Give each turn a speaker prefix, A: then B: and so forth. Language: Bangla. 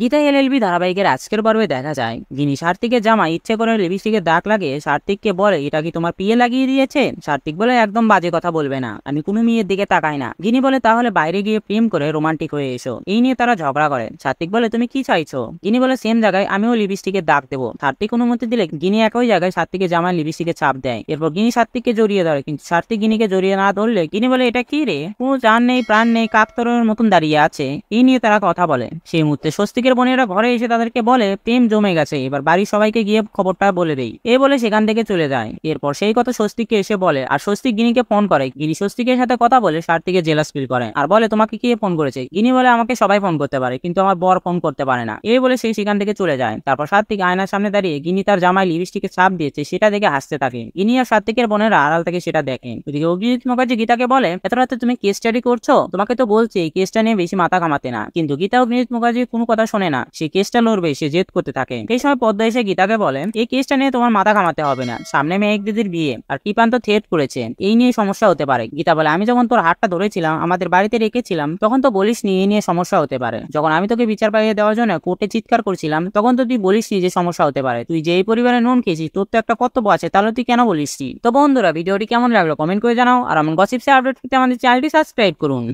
A: গীতা এলএলবি ধারাবাহিকের আজকের পর্বে দেখা যায় গিনি সার্থিকের জামায় ইচ্ছে করে লিপস্টিকের দাগ লাগিয়ে সার্থিককে বলে এটা কি তোমার পিয়ে লাগিয়ে দিয়েছে। সার্থিক বলে একদম বাজে কথা বলবে না, আমি কোনো মেয়ের দিকে তাকাই না। গিনি বলে তাহলে বাইরে গিয়ে প্রেম করে রোমান্টিক হয়ে এসো। এই নিয়ে তারা ঝগড়া করে। সার্থিক বলে তুমি কি চাইছো। গিনি বলে সেম জায়গায় আমিও লিপস্টিকের দাগ দেবো। সার্থিক অনুমতি দিলে গিনি একই জায়গায় সার্থিকের জামায় লিপস্টিকের ছাপ দেয়। এরপর গিনি সার্থিককে জড়িয়ে ধরে, কিন্তু সার্থিক গিনিকে জড়িয়ে না ধরলে গিনি বলে এটা কি রে, কোনো জান নেই প্রাণ নেই, কাকতরের মতন দাঁড়িয়ে আছে। এই নিয়ে তারা কথা বলে। সেই মুহূর্তে স্বস্তিকের বোনেরা ঘরে এসে তাদেরকে বলে প্রেম জমে গেছে, এবার বাড়ির সবাইকে গিয়ে খবরটা বলে দেই। এ বলে সেখান থেকে চলে যায়। এরপর সেই কথা স্বস্তিককে এসে বলে, আর স্বস্তিক গিনিকে ফোন করে। গিনি স্বস্তিকের সাথে কথা বলে সার্থিকে জেলাস ফিল করে আর বলে তোমাকে কে ফোন করেছে। গিনি বলে আমাকে সবাই ফোন করতে পারে, কিন্তু আমার বর ফোন করতে পারে না। এই বলে সেই সেখান থেকে চলে যায়। তারপর সার্থিক আয়নার সামনে দাঁড়িয়ে গিনি তার জামায় লিপস্টিকের ছাপ দিয়েছে সেটা দেখে হাসতে থাকে। গিনি আর সার্থিকের বোনেরা আড়াল থেকে সেটা দেখে। ওদিকে অভিজিৎ মুখার্জি গীতাকে বলে এত রাতে তুমি কেস স্টাডি করছো, তোমাকে তো বলছি এই কেসটা নিয়ে বেশি মাথা ঘামাতে না। কিন্তু গীতা অভিজিৎ মুখার্জির কোনো কথা শোনে না, সে কেসটা লড়বে, সে জেদ করতে থাকে। এই সময় পদ্মা এসে গীতাকে বলে এই কেসটা নিয়ে তোমার মাথা ঘামাতে হবে না, সামনে মেঘ দিদির বিয়ে আর কৃপান্ত থ্রেট করেছে, এই নিয়ে সমস্যা হতে পারে। গীতা বলে আমি যখন তোর হাতটা ধরেছিলাম আমাদের বাড়িতে রেখেছিলাম তখন তো বলিসনি এই নিয়ে সমস্যা হতে পারে। যখন আমি তোকে বিচার পাইয়ে দেওয়ার জন্য কোর্টে চিৎকার করছিলাম তখন তো তুই বলিসনি যে সমস্যা হতে পারে। তুই যেই পরিবারে নুন খেয়েছিস তোর তো একটা কর্তব্য আছে, তাহলে তুই কেন বলিসনি। তো বন্ধুরা ভিডিওটি কেমন লাগলো কমেন্ট করে জানাও, আর এমন গসিপসে আপডেট পেতে আমাদের চ্যানেলটি সাবস্ক্রাইব করুন।